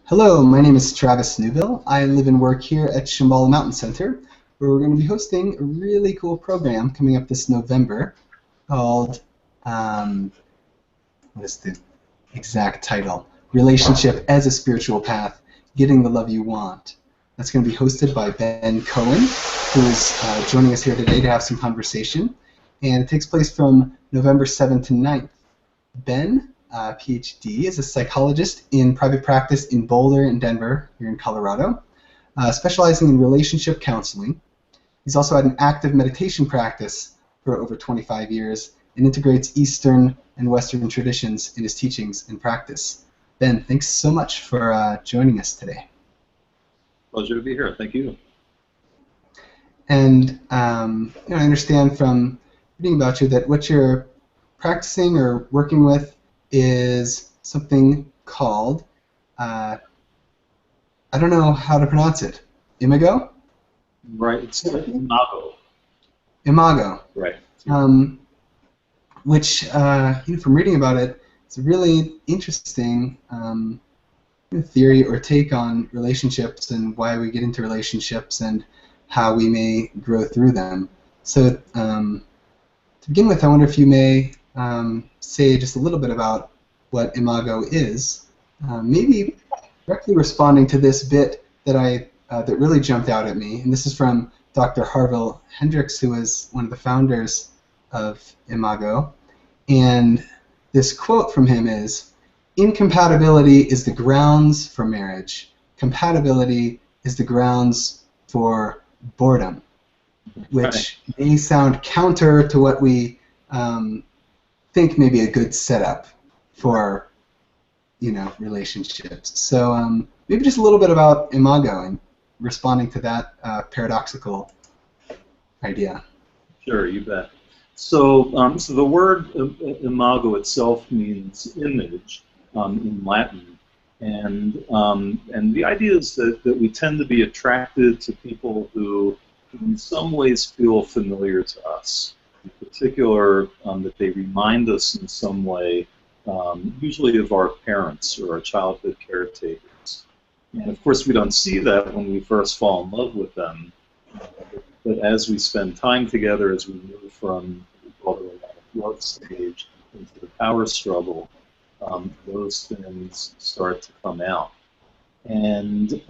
Hello, my name is Travis Newville. I live and work here at Shambhala Mountain Center, where we're going to be hosting a really cool program coming up this November called, what is the exact title? Relationship as a Spiritual Path, Getting the Love You Want. That's going to be hosted by Ben Cohen, who is joining us here today to have some conversation. And it takes place from November 7th to 9th. Ben, PhD, is a psychologist in private practice in Boulder and Denver, here in Colorado, specializing in relationship counseling. He's also had an active meditation practice for over 25 years and integrates Eastern and Western traditions in his teachings and practice. Ben, thanks so much for joining us today. Pleasure to be here. Thank you. And I understand from reading about you that what you're practicing or working with is something called, I don't know how to pronounce it, Imago? Right, it's Imago. Imago. Right. Which, from reading about it, it's a really interesting theory or take on relationships and why we get into relationships and how we may grow through them. So to begin with, I wonder if you may say just a little bit about what Imago is, maybe directly responding to this bit that that really jumped out at me, and this is from Dr. Harville Hendrix, who is one of the founders of Imago, and this quote from him is, "Incompatibility is the grounds for marriage. Compatibility is the grounds for boredom," which may sound counter to what we think may be a good setup for, relationships. So maybe just a little bit about Imago and responding to that paradoxical idea. Sure, you bet. So, so the word Imago itself means image in Latin, and the idea is that we tend to be attracted to people who in some ways feel familiar to us. In particular, that they remind us in some way, usually of our parents or our childhood caretakers. And of course, we don't see that when we first fall in love with them. But as we spend time together, as we move from what we call the love stage into the power struggle, those things start to come out, and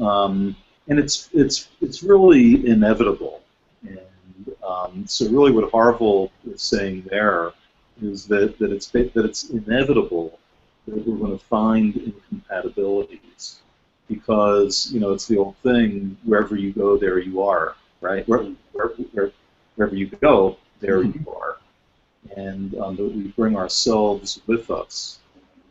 it's really inevitable. And so really what Harville is saying there is that it's inevitable that we're going to find incompatibilities, because it's the old thing, wherever you go, there you are, right? Wherever you go, there you are, and that we bring ourselves with us.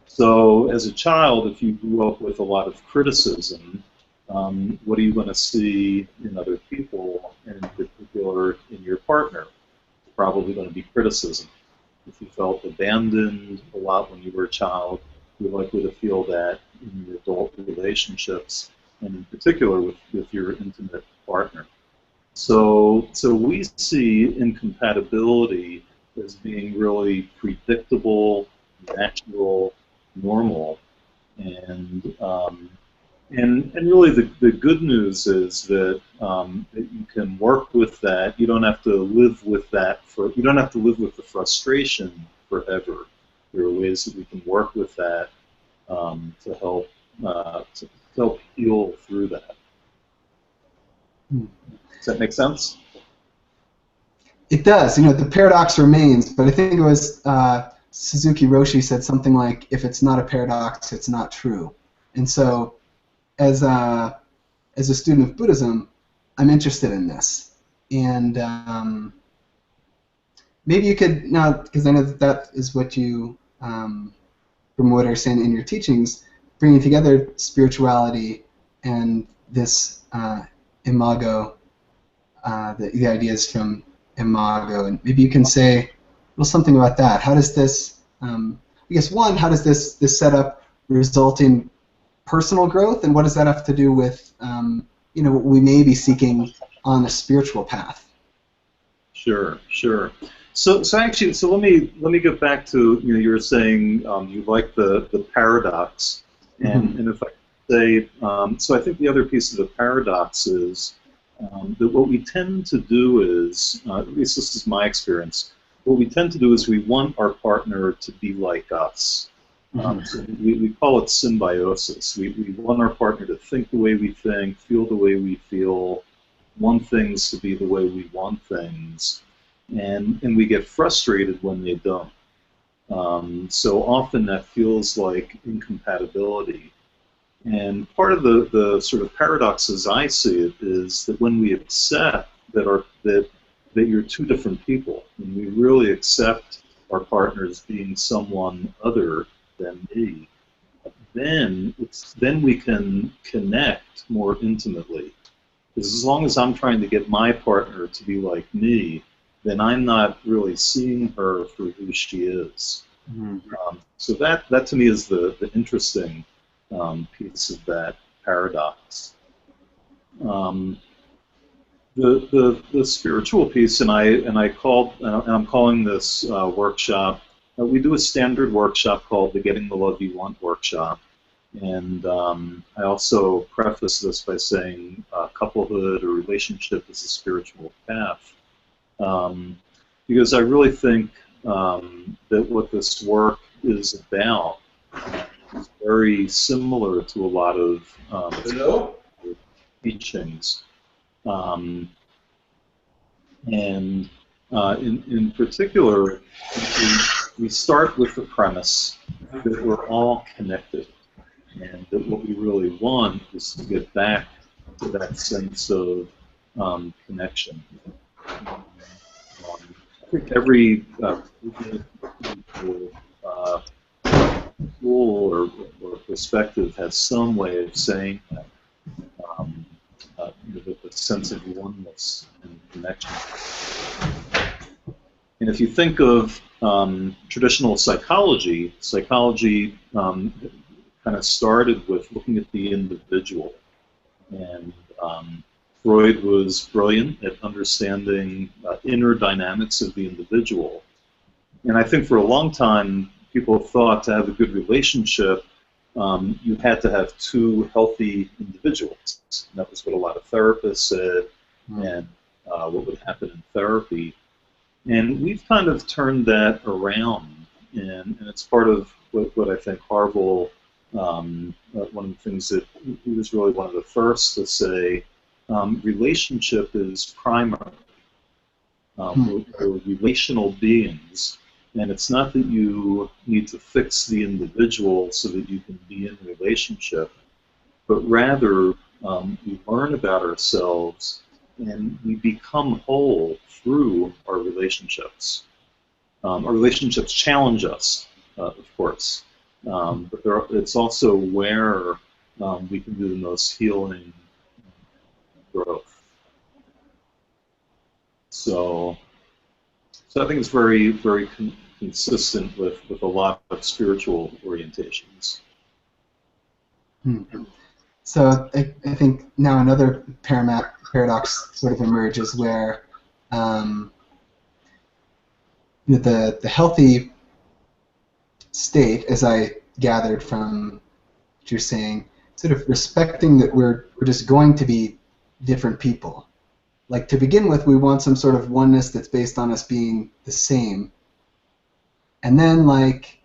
So as a child, if you grew up with a lot of criticism, what are you going to see in other people, and in particular in your partner? It's probably going to be criticism. If you felt abandoned a lot when you were a child, you're likely to feel that in your adult relationships, and in particular with your intimate partner. So we see incompatibility as being really predictable, natural, normal, and really the good news is that that you can work with that. You don't have to live with that you don't have to live with the frustration forever. There are ways that we can work with that to help heal through that. Does that make sense? It does. The paradox remains, but I think it was Suzuki Roshi said something like, "If it's not a paradox, it's not true." And so, as a student of Buddhism, I'm interested in this, and maybe you could now, because I know that is what you, from what you're saying in your teachings, bringing together spirituality and this Imago, the ideas from Imago, and maybe you can say a little something about that. How does this, I guess, one, how does this setup result in personal growth, and what does that have to do with what we may be seeking on a spiritual path? Sure. So let me get back to you were saying you like the paradox, and say, so I think the other piece of the paradox is that what we tend to do is, at least this is my experience, what we tend to do is we want our partner to be like us. So we call it symbiosis. We want our partner to think the way we think, feel the way we feel, want things to be the way we want things, and we get frustrated when they don't. So often that feels like incompatibility. And part of the sort of paradox as I see it is that when we accept that you're two different people, and we really accept our partners being someone other than me, then we can connect more intimately. Because as long as I'm trying to get my partner to be like me, then I'm not really seeing her for who she is. So that to me is the interesting piece of that paradox. The spiritual piece, and I'm calling this workshop. We do a standard workshop called the Getting the Love You Want workshop, and I also preface this by saying couplehood or relationship is a spiritual path, because I really think that what this work is about is very similar to a lot of teachings. And in particular, we start with the premise that we're all connected, and that what we really want is to get back to that sense of connection. I think every school or perspective has some way of saying that. The sense of oneness and connection. And if you think of traditional psychology kind of started with looking at the individual. And Freud was brilliant at understanding inner dynamics of the individual. And I think for a long time, people thought to have a good relationship, you had to have two healthy individuals. And that was what a lot of therapists said, and what would happen in therapy. And we've kind of turned that around, and it's part of what I think Harville, one of the things that he was really one of the first to say, relationship is primary. We're relational beings. And it's not that you need to fix the individual so that you can be in a relationship, but rather we learn about ourselves and we become whole through our relationships. Our relationships challenge us, of course, but it's also where we can do the most healing growth. So I think it's very, very consistent with a lot of spiritual orientations. So I think now another paradox sort of emerges where the healthy state, as I gathered from what you're saying, sort of respecting that we're just going to be different people. Like, to begin with, we want some sort of oneness that's based on us being the same. And then, like,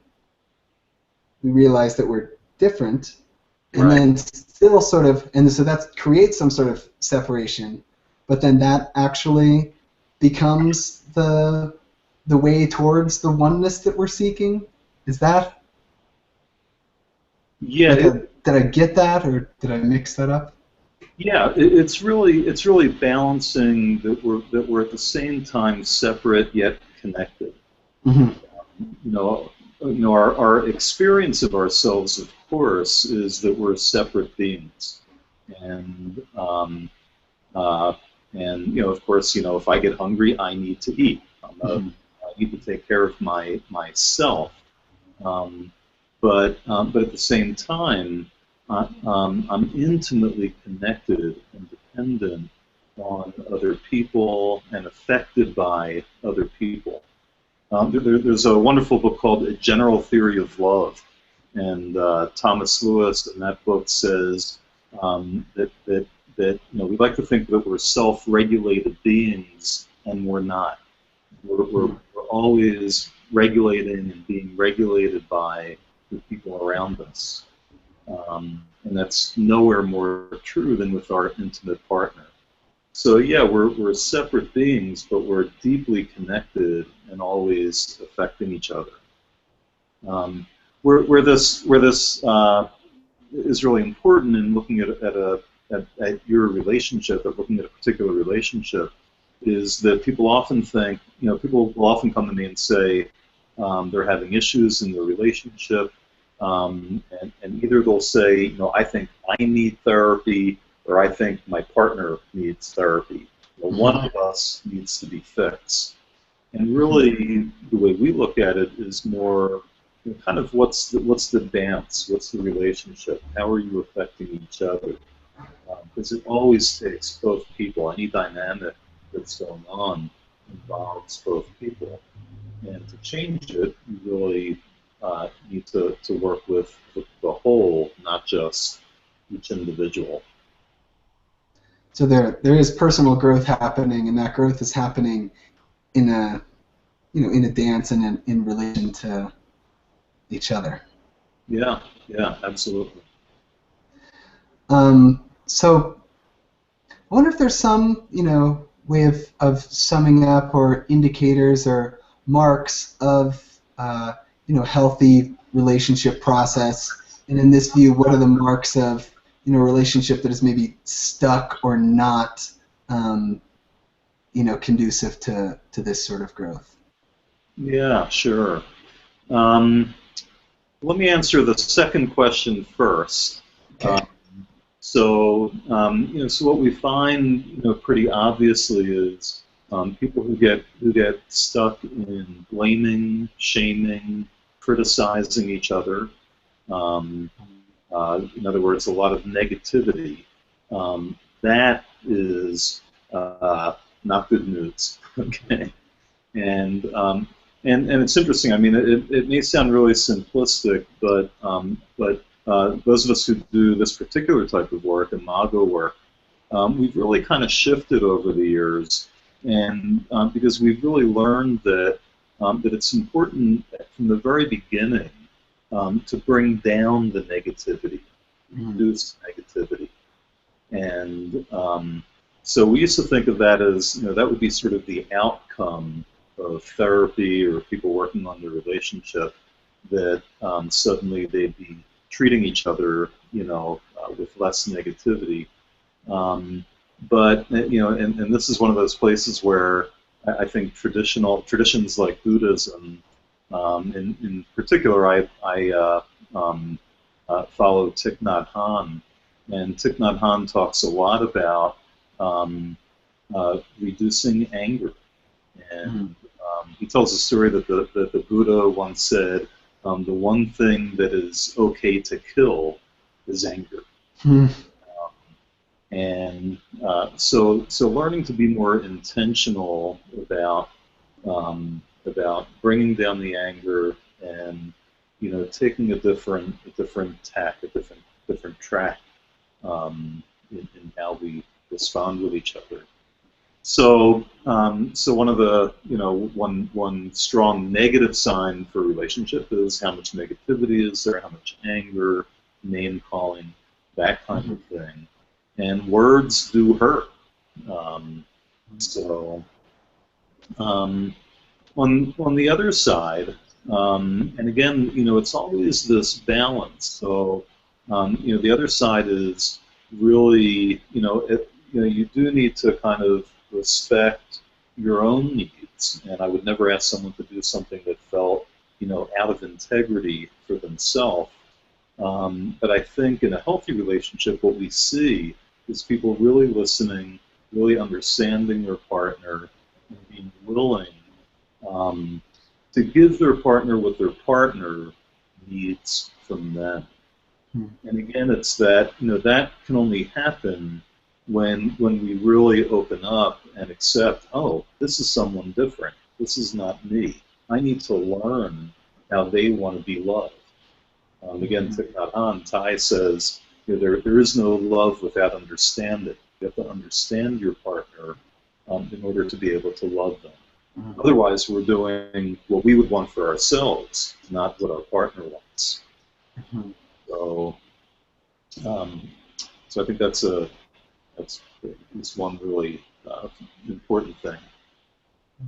we realize that we're different, and then still sort of, and so that creates some sort of separation, but then that actually becomes the way towards the oneness that we're seeking? Is that? Yeah. Like did I get that, or did I mix that up? Yeah, it's really balancing that we're at the same time separate yet connected. Our experience of ourselves, of course, is that we're separate beings, and of course, if I get hungry, I need to eat. I need to take care of myself, but at the same time, I'm intimately connected and dependent on other people and affected by other people. There's a wonderful book called A General Theory of Love, And Thomas Lewis in that book says that we like to think that we're self-regulated beings, and we're not. We're always regulating and being regulated by the people around us. And that's nowhere more true than with our intimate partner. So yeah, we're separate beings, but we're deeply connected and always affecting each other. Where this is really important in looking at your relationship, at looking at a particular relationship, is that people often think, people will often come to me and say they're having issues in their relationship, and either they'll say, I think I need therapy, or I think my partner needs therapy. One of us needs to be fixed. And really, the way we look at it is more kind of what's the dance, what's the relationship, how are you affecting each other? Because it always takes both people. Any dynamic that's going on involves both people. And to change it, you really need to work with the whole, not just each individual. So there is personal growth happening, and that growth is happening in a dance and in relation to each other. Yeah, absolutely. So I wonder if there's some way of summing up or indicators or marks of healthy relationship process, and in this view, what are the marks of a relationship that is maybe stuck or not conducive to this sort of growth? Yeah, sure. Let me answer the second question first. Okay. So what we find, pretty obviously is people who get stuck in blaming, shaming, criticizing each other. In other words, a lot of negativity. That is not good news. Okay, and it's interesting. I mean, it may sound really simplistic, but those of us who do this particular type of work, Imago work, we've really kind of shifted over the years, and because we've really learned that it's important from the very beginning to bring down the negativity, reduce negativity, and so we used to think of that as that would be sort of the outcome of therapy or people working on their relationship, that suddenly they'd be treating each other, with less negativity. But and this is one of those places where I think traditions like Buddhism, in particular, I follow Thich Nhat Hanh, and Thich Nhat Hanh talks a lot about reducing anger, and he tells a story that the Buddha once said, the one thing that is okay to kill is anger. And so learning to be more intentional about bringing down the anger and taking a different tack, a different track in how we respond with each other. So one of the one strong negative sign for a relationship is how much negativity is there, how much anger, name calling, that kind of thing, and words do hurt. On the other side, and again, it's always this balance. So the other side is really you do need to kind of respect your own needs, and I would never ask someone to do something that felt out of integrity for themselves. But I think in a healthy relationship, what we see is people really listening, really understanding their partner, and being willing to give their partner what their partner needs from them. And again, it's that that can only happen when we really open up and accept, oh, this is someone different. This is not me. I need to learn how they want to be loved. Again, Thich Nhat Hanh, Thai says, there is no love without understanding. You have to understand your partner in order to be able to love them. Otherwise, we're doing what we would want for ourselves, not what our partner wants. So, so I think that's one really important thing. I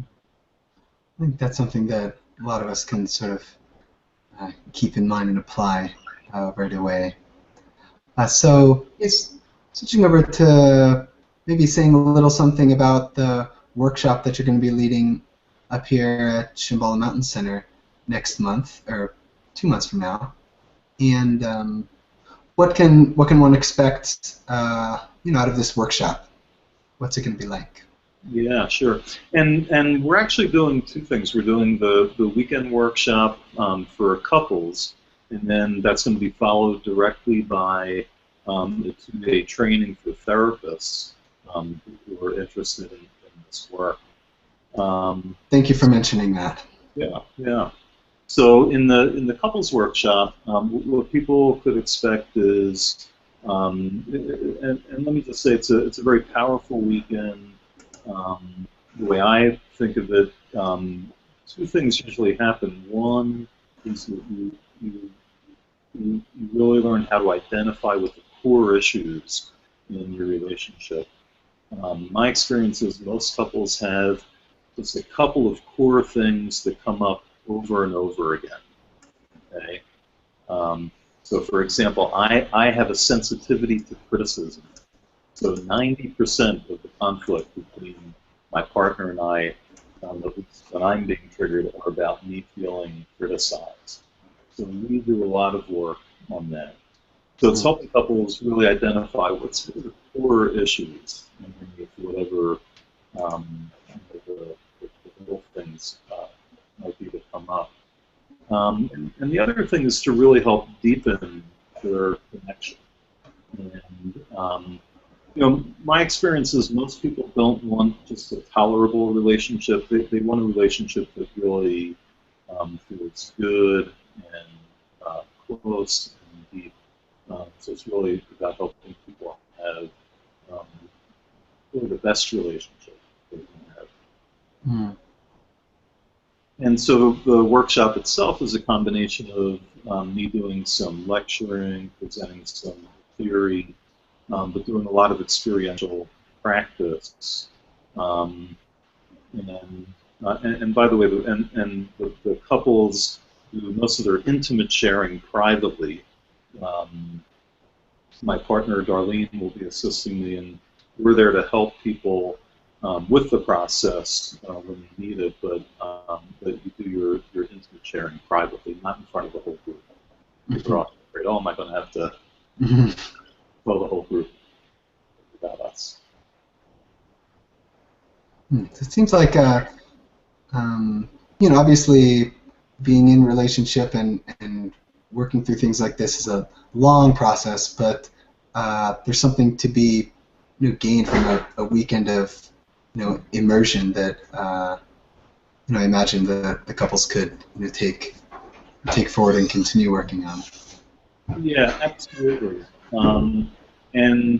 think that's something that a lot of us can sort of keep in mind and apply right away. So, yes, switching over to maybe saying a little something about the workshop that you're going to be leading up here at Shambhala Mountain Center next month, or 2 months from now, and what can one expect, out of this workshop? What's it going to be like? Yeah, sure. And we're actually doing two things. We're doing the weekend workshop for couples, and then that's going to be followed directly by a 2-day training for therapists who are interested in this work. Thank you for mentioning that. Yeah, yeah. So in the couples workshop, what people could expect is, and let me just say, it's a very powerful weekend. The way I think of it, two things usually happen. One is that you really learn how to identify what the core issues in your relationship. My experience is most couples have just a couple of core things that come up over and over again. Okay. So, for example, I have a sensitivity to criticism. So 90% of the conflict between my partner and I, at least when I'm being triggered, are about me feeling criticized. So we do a lot of work on that. So it's helping couples really identify what's the core issues underneath whatever the little things might be that come up. And the other thing is to really help deepen their connection. And my experience is most people don't want just a tolerable relationship. They want a relationship that really feels good and close and deep. So it's really about helping people have really the best relationship they can have. And so the workshop itself is a combination of me doing some lecturing, presenting some theory, but doing a lot of experiential practice. And by the way, the couples do most of their intimate sharing privately. My partner, Darlene, will be assisting me, and we're there to help people with the process when you need it, but you do your intimate sharing privately, not in front of the whole group. People are often afraid, oh, am I going to have to tell the whole group about us? It seems like, obviously being in relationship and working through things like this is a long process, but there's something to be gained from a weekend of immersion that I imagine the couples could take forward and continue working on. Yeah, absolutely. And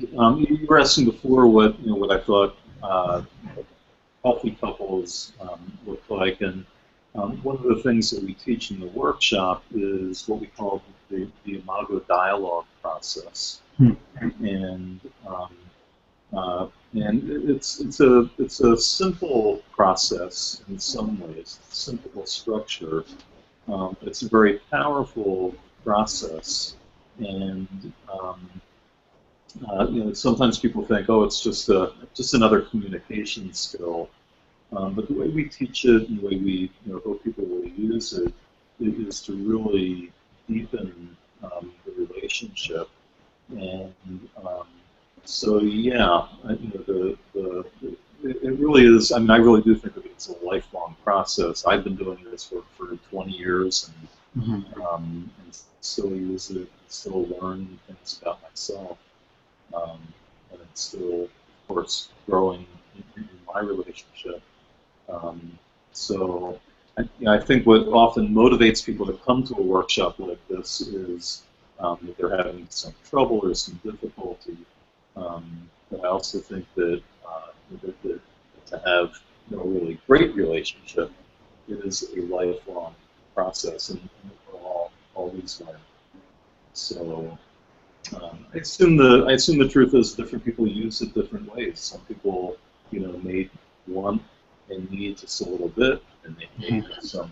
you were asking before what I thought healthy couples look like, and one of the things that we teach in the workshop is what we call the Imago dialogue process, and it's a simple process in some ways, simple structure. It's a very powerful process, and sometimes people think, oh, it's just another communication skill. But the way we teach it and the way we hope people will use it is to really deepen the relationship. And so, yeah, it really is. I mean, I really do think that it's a lifelong process. I've been doing this for 20 years, and still use it, still learn things about myself, and it's still, of course, growing in my relationship. So I think what often motivates people to come to a workshop like this is that they're having some trouble or some difficulty. But I also think that, that to have a really great relationship is a lifelong process, and we're all always learning. So I assume the truth is different people use it different ways. Some people, may want and need just a little bit, and they may have some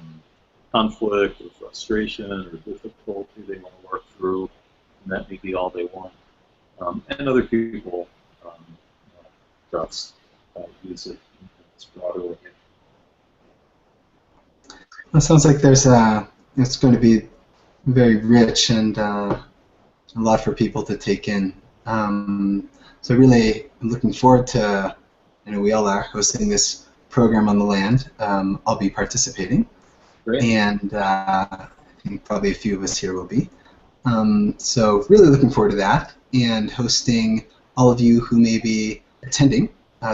conflict or frustration or difficulty they want to work through, and that may be all they want. And other people just use it in its broader way. It sounds like it's going to be very rich and a lot for people to take in. So really, I'm looking forward to, we all are hosting this program on the land. I'll be participating. Great. And I think probably a few of us here will be. So really looking forward to that, and hosting all of you who may be attending.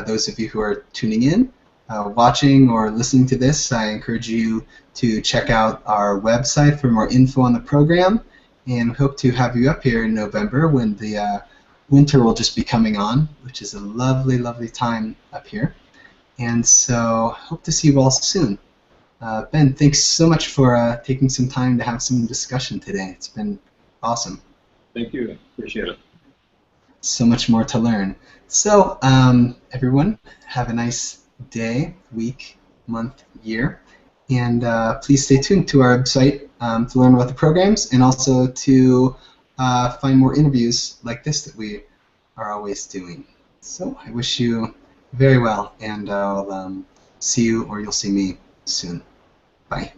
Those of you who are tuning in, watching or listening to this, I encourage you to check out our website for more info on the program, and we hope to have you up here in November when the winter will just be coming on, which is a lovely, lovely time up here. And so hope to see you all soon. Ben, thanks so much for taking some time to have some discussion today. It's been awesome. Thank you. Appreciate it. So much more to learn. So, everyone, have a nice day, week, month, year. And please stay tuned to our website to learn about the programs, and also to find more interviews like this that we are always doing. So I wish you very well, and I'll see you, or you'll see me soon. Bye.